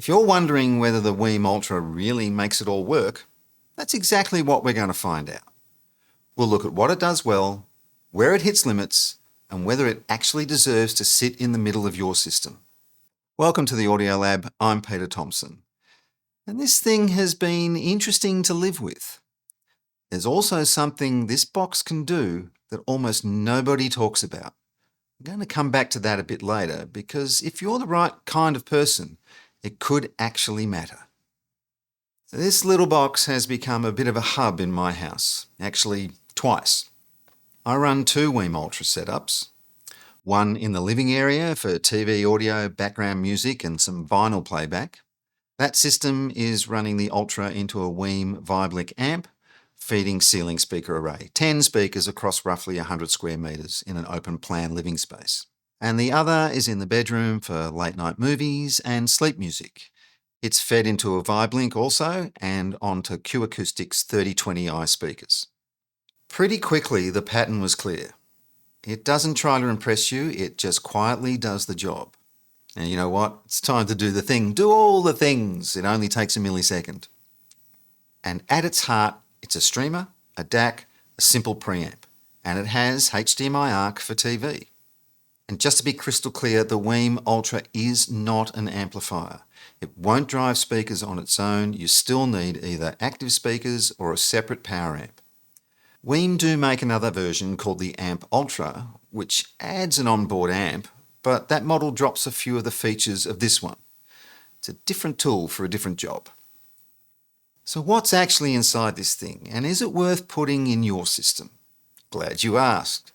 If you're wondering whether the Wiim Ultra really makes it all work, that's exactly what we're going to find out. We'll look at what it does well, where it hits limits, and whether it actually deserves to sit in the middle of your system. Welcome to the Audio Lab. I'm Peter Thompson. And this thing has been interesting to live with. There's also something this box can do that almost nobody talks about. I'm going to come back to that a bit later because if you're the right kind of person, it could actually matter. So this little box has become a bit of a hub in my house, actually twice. I run two Wiim Ultra setups, one in the living area for TV audio, background music and some vinyl playback. That system is running the Ultra into a Wiim Viblic amp, feeding ceiling speaker array, 10 speakers across roughly 100 square metres in an open plan living space. And the other is in the bedroom for late night movies and sleep music. It's fed into a Viblink also and onto Q Acoustics 3020i speakers. Pretty quickly the pattern was clear. It doesn't try to impress you, it just quietly does the job. And you know what? It's time to do the thing. Do all the things. It only takes a millisecond. And at its heart, it's a streamer, a DAC, a simple preamp. And it has HDMI ARC for TV. And just to be crystal clear, the Wiim Ultra is not an amplifier. It won't drive speakers on its own. You still need either active speakers or a separate power amp. Wiim do make another version called the Amp Ultra, which adds an onboard amp, but that model drops a few of the features of this one. It's a different tool for a different job. So what's actually inside this thing, and is it worth putting in your system? Glad you asked.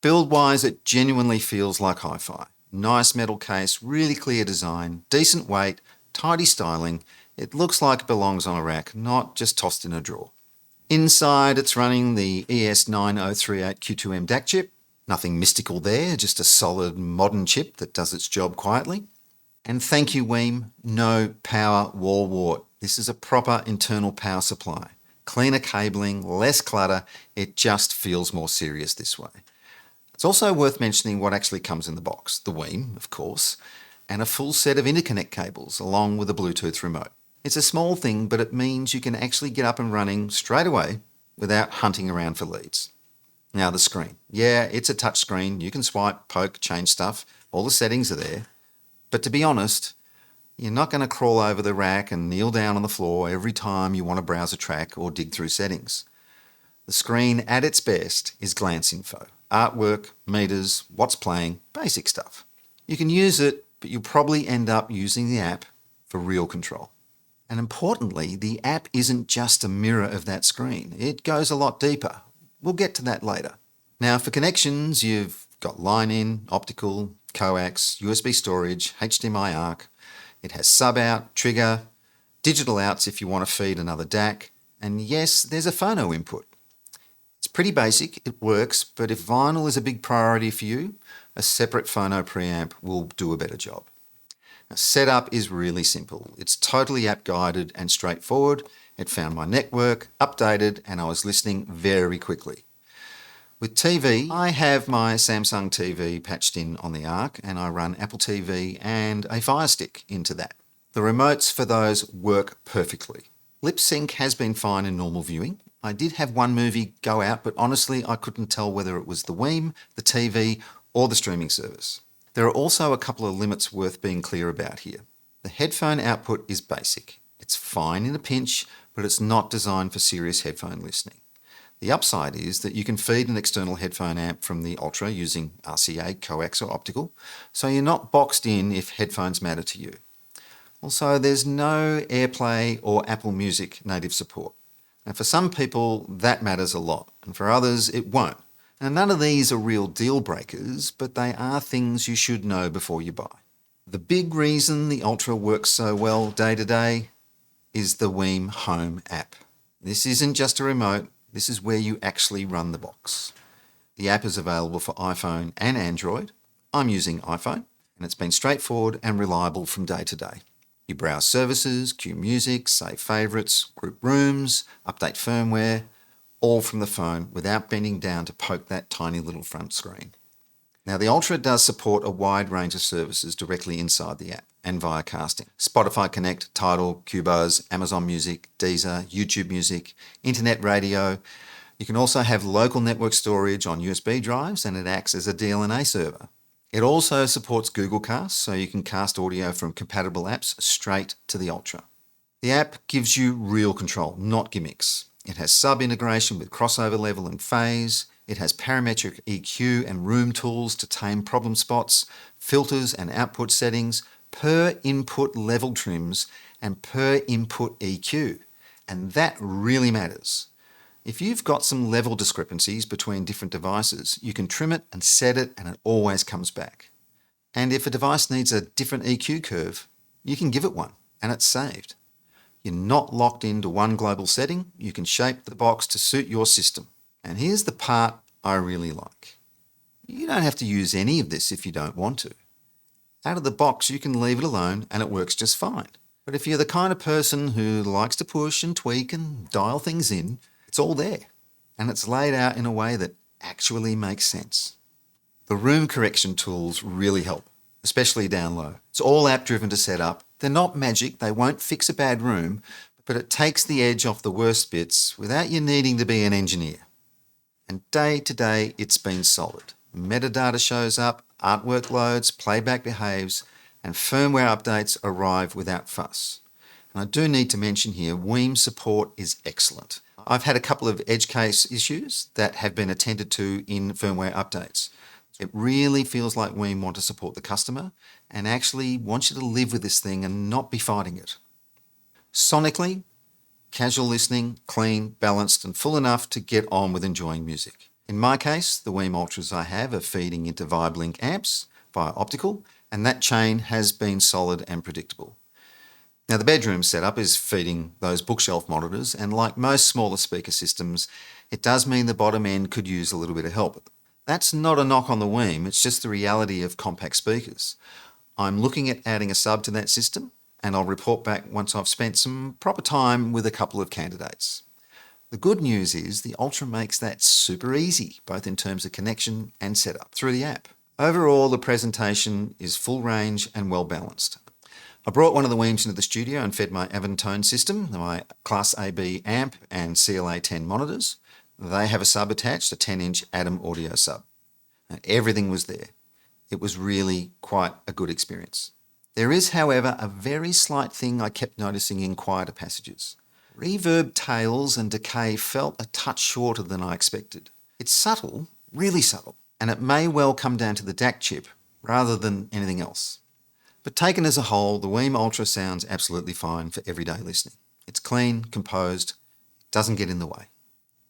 Build-wise, it genuinely feels like hi-fi. Nice metal case, really clear design, decent weight, tidy styling. It looks like it belongs on a rack, not just tossed in a drawer. Inside, it's running the ES9038Q2M DAC chip. Nothing mystical there, just a solid modern chip that does its job quietly. And thank you, Wiim, no power wall wart. This is a proper internal power supply. Cleaner cabling, less clutter. It just feels more serious this way. It's also worth mentioning what actually comes in the box. The Wiim, of course, and a full set of interconnect cables along with a Bluetooth remote. It's a small thing, but it means you can actually get up and running straight away without hunting around for leads. Now the screen. Yeah, it's a touch screen. You can swipe, poke, change stuff. All the settings are there. But to be honest, you're not going to crawl over the rack and kneel down on the floor every time you want to browse a track or dig through settings. The screen at its best is glance info. Artwork, meters, what's playing, basic stuff. You can use it, but you'll probably end up using the app for real control. And importantly, the app isn't just a mirror of that screen. It goes a lot deeper. We'll get to that later. Now for connections, you've got line-in, optical, coax, USB storage, HDMI ARC. It has sub-out, trigger, digital outs if you want to feed another DAC, and yes, there's a phono input. It's pretty basic, it works, but if vinyl is a big priority for you, a separate phono preamp will do a better job. Now, setup is really simple. It's totally app guided and straightforward. It found my network, updated, and I was listening very quickly. With TV, I have my Samsung TV patched in on the ARC and I run Apple TV and a Fire Stick into that. The remotes for those work perfectly. Lip sync has been fine in normal viewing. I did have one movie go out, but honestly, I couldn't tell whether it was the Wiim, the TV, or the streaming service. There are also a couple of limits worth being clear about here. The headphone output is basic. It's fine in a pinch, but it's not designed for serious headphone listening. The upside is that you can feed an external headphone amp from the Ultra using RCA, coax or optical, so you're not boxed in if headphones matter to you. Also, there's no AirPlay or Apple Music native support. And for some people, that matters a lot, and for others, it won't. Now, none of these are real deal breakers, but they are things you should know before you buy. The big reason the Ultra works so well day to day is the Wiim Home app. This isn't just a remote, this is where you actually run the box. The app is available for iPhone and Android. I'm using iPhone, and it's been straightforward and reliable from day to day. You browse services, queue music, save favourites, group rooms, update firmware, all from the phone without bending down to poke that tiny little front screen. Now, the Ultra does support a wide range of services directly inside the app and via casting. Spotify Connect, Tidal, Qobuz, Amazon Music, Deezer, YouTube Music, Internet Radio. You can also have local network storage on USB drives, and it acts as a DLNA server. It also supports Google Cast, so you can cast audio from compatible apps straight to the Ultra. The app gives you real control, not gimmicks. It has sub-integration with crossover level and phase. It has parametric EQ and room tools to tame problem spots, filters and output settings, per input level trims, and per input EQ. And that really matters. If you've got some level discrepancies between different devices, you can trim it and set it, and it always comes back. And if a device needs a different EQ curve, you can give it one, and it's saved. You're not locked into one global setting. You can shape the box to suit your system. And here's the part I really like. You don't have to use any of this if you don't want to. Out of the box, you can leave it alone and it works just fine. But if you're the kind of person who likes to push and tweak and dial things in, it's all there. And it's laid out in a way that actually makes sense. The room correction tools really help, especially down low. It's all app-driven to set up. They're not magic, they won't fix a bad room, but it takes the edge off the worst bits without you needing to be an engineer. And day to day, it's been solid. Metadata shows up, artwork loads, playback behaves, and firmware updates arrive without fuss. And I do need to mention here, Wiim support is excellent. I've had a couple of edge case issues that have been attended to in firmware updates. It really feels like Wiim want to support the customer and actually want you to live with this thing and not be fighting it. Sonically, casual listening, clean, balanced, and full enough to get on with enjoying music. In my case, the Wiim Ultras I have are feeding into VibeLink amps via optical, and that chain has been solid and predictable. Now, the bedroom setup is feeding those bookshelf monitors, and like most smaller speaker systems, it does mean the bottom end could use a little bit of help. That's not a knock on the Wiim, it's just the reality of compact speakers. I'm looking at adding a sub to that system, and I'll report back once I've spent some proper time with a couple of candidates. The good news is the Ultra makes that super easy, both in terms of connection and setup through the app. Overall, the presentation is full range and well balanced. I brought one of the Wiims into the studio and fed my Aventone system, my Class AB amp and CLA 10 monitors. They have a sub attached, a 10-inch Atom audio sub. And everything was there. It was really quite a good experience. There is, however, a very slight thing I kept noticing in quieter passages. Reverb tails and decay felt a touch shorter than I expected. It's subtle, really subtle, and it may well come down to the DAC chip rather than anything else. But taken as a whole, the Wiim Ultra sounds absolutely fine for everyday listening. It's clean, composed, doesn't get in the way.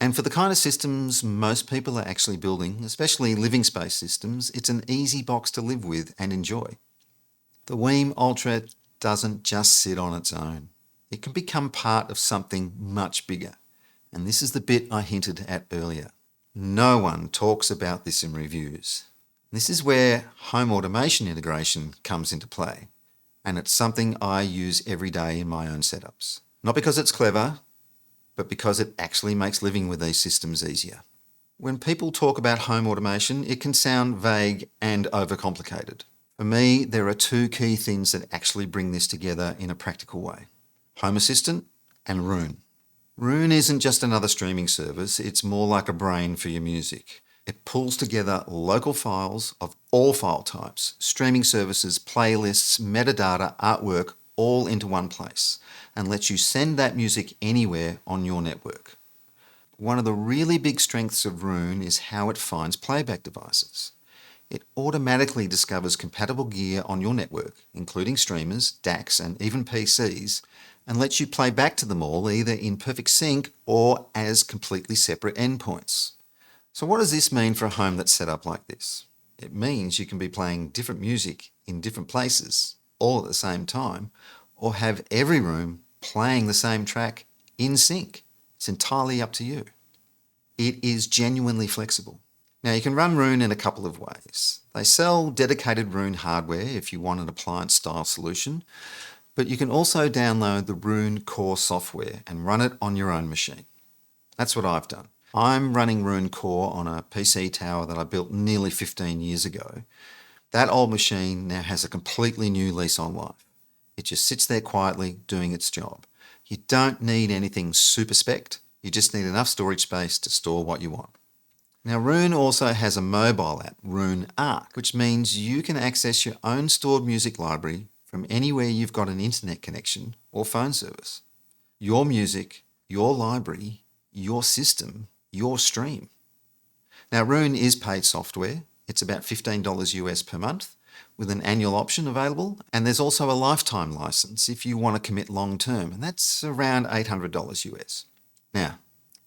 And for the kind of systems most people are actually building, especially living space systems, it's an easy box to live with and enjoy. The Wiim Ultra doesn't just sit on its own. It can become part of something much bigger. And this is the bit I hinted at earlier. No one talks about this in reviews. This is where home automation integration comes into play. And it's something I use every day in my own setups. Not because it's clever, but because it actually makes living with these systems easier. When people talk about home automation, it can sound vague and overcomplicated. For me, there are two key things that actually bring this together in a practical way. Home Assistant and Roon. Roon isn't just another streaming service, it's more like a brain for your music. It pulls together local files of all file types, streaming services, playlists, metadata, artwork, all into one place, and lets you send that music anywhere on your network. One of the really big strengths of Roon is how it finds playback devices. It automatically discovers compatible gear on your network, including streamers, DACs, and even PCs, and lets you play back to them all either in perfect sync or as completely separate endpoints. So what does this mean for a home that's set up like this? It means you can be playing different music in different places all at the same time, or have every room playing the same track in sync. It's entirely up to you. It is genuinely flexible. Now you can run Roon in a couple of ways. They sell dedicated Roon hardware if you want an appliance-style solution, but you can also download the Roon core software and run it on your own machine. That's what I've done. I'm running Roon Core on a PC tower that I built nearly 15 years ago. That old machine now has a completely new lease on life. It just sits there quietly doing its job. You don't need anything super spec'd, you just need enough storage space to store what you want. Now Roon also has a mobile app, Roon Arc, which means you can access your own stored music library from anywhere you've got an internet connection or phone service. Your music, your library, your system, your stream. Now Roon is paid software. It's about $15 US per month with an annual option available, and there's also a lifetime license if you want to commit long term, and that's around $800 US. Now,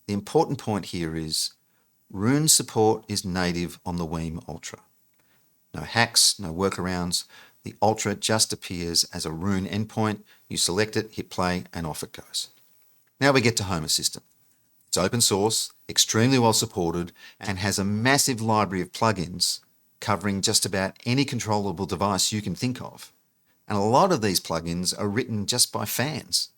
the important point here is Roon support is native on the Wiim Ultra. No hacks, no workarounds. The Ultra just appears as a Roon endpoint. You select it, hit play, and off it goes. Now we get to Home Assistant. It's open source, extremely well supported, and has a massive library of plugins covering just about any controllable device you can think of. And a lot of these plugins are written just by fans.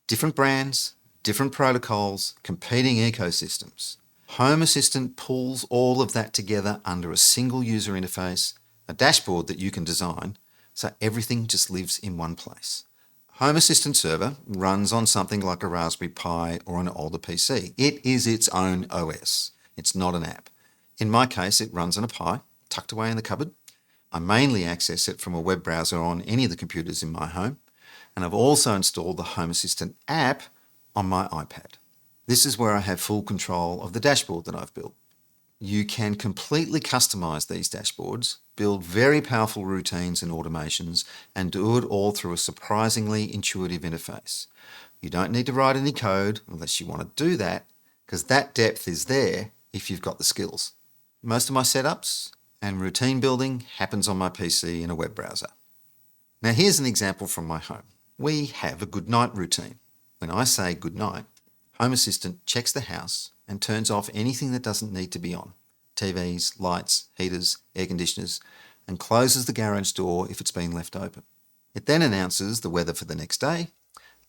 Different brands, different protocols, competing ecosystems. Home Assistant pulls all of that together under a single user interface, a dashboard that you can design, so everything just lives in one place. Home Assistant server runs on something like a Raspberry Pi or an older PC. It is its own OS. It's not an app. In my case, it runs on a Pi, tucked away in the cupboard. I mainly access it from a web browser on any of the computers in my home, and I've also installed the Home Assistant app on my iPad. This is where I have full control of the dashboard that I've built. You can completely customize these dashboards, build very powerful routines and automations, and do it all through a surprisingly intuitive interface. You don't need to write any code unless you want to do that, because that depth is there if you've got the skills. Most of my setups and routine building happens on my PC in a web browser. Now here's an example from my home. We have a good night routine. When I say good night, Home Assistant checks the house and turns off anything that doesn't need to be on. TVs, lights, heaters, air conditioners, and closes the garage door if it's been left open. It then announces the weather for the next day,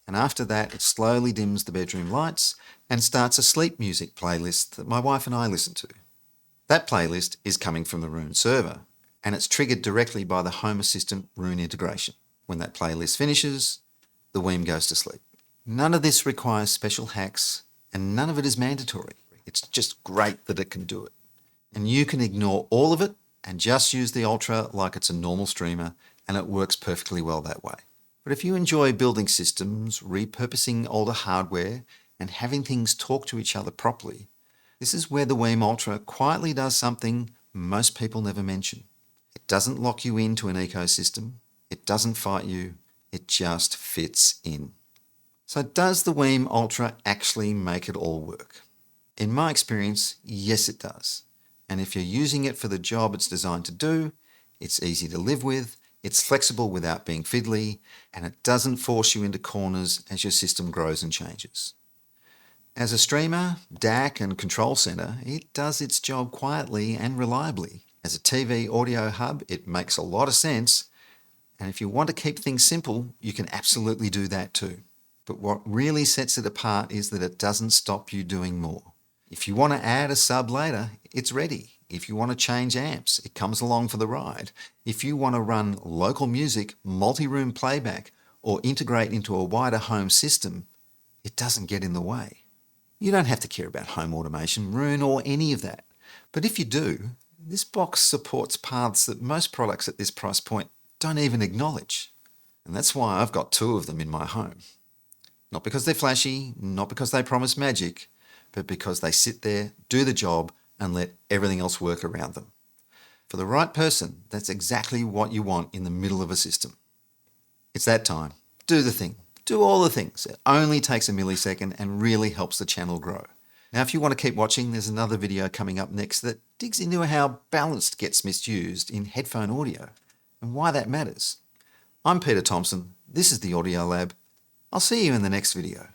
and after that it slowly dims the bedroom lights and starts a sleep music playlist that my wife and I listen to. That playlist is coming from the Roon server, and it's triggered directly by the Home Assistant Roon integration. When that playlist finishes, the Wiim goes to sleep. None of this requires special hacks, and none of it is mandatory. It's just great that it can do it. And you can ignore all of it and just use the Ultra like it's a normal streamer, and it works perfectly well that way. But if you enjoy building systems, repurposing older hardware, and having things talk to each other properly, this is where the Wiim Ultra quietly does something most people never mention. It doesn't lock you into an ecosystem. It doesn't fight you. It just fits in. So does the Wiim Ultra actually make it all work? In my experience, yes it does. And if you're using it for the job it's designed to do, it's easy to live with, it's flexible without being fiddly, and it doesn't force you into corners as your system grows and changes. As a streamer, DAC and control center, it does its job quietly and reliably. As a TV audio hub, it makes a lot of sense, and if you want to keep things simple, you can absolutely do that too. But what really sets it apart is that it doesn't stop you doing more. If you want to add a sub later, it's ready. If you want to change amps, it comes along for the ride. If you want to run local music, multi-room playback, or integrate into a wider home system, it doesn't get in the way. You don't have to care about home automation, Roon, or any of that. But if you do, this box supports paths that most products at this price point don't even acknowledge. And that's why I've got 2 of them in my home. Not because they're flashy, not because they promise magic, but because they sit there, do the job, and let everything else work around them. For the right person, that's exactly what you want in the middle of a system. It's that time. Do the thing. Do all the things. It only takes a millisecond and really helps the channel grow. Now, if you want to keep watching, there's another video coming up next that digs into how balanced gets misused in headphone audio and why that matters. I'm Peter Thompson. This is the Audio Lab. I'll see you in the next video.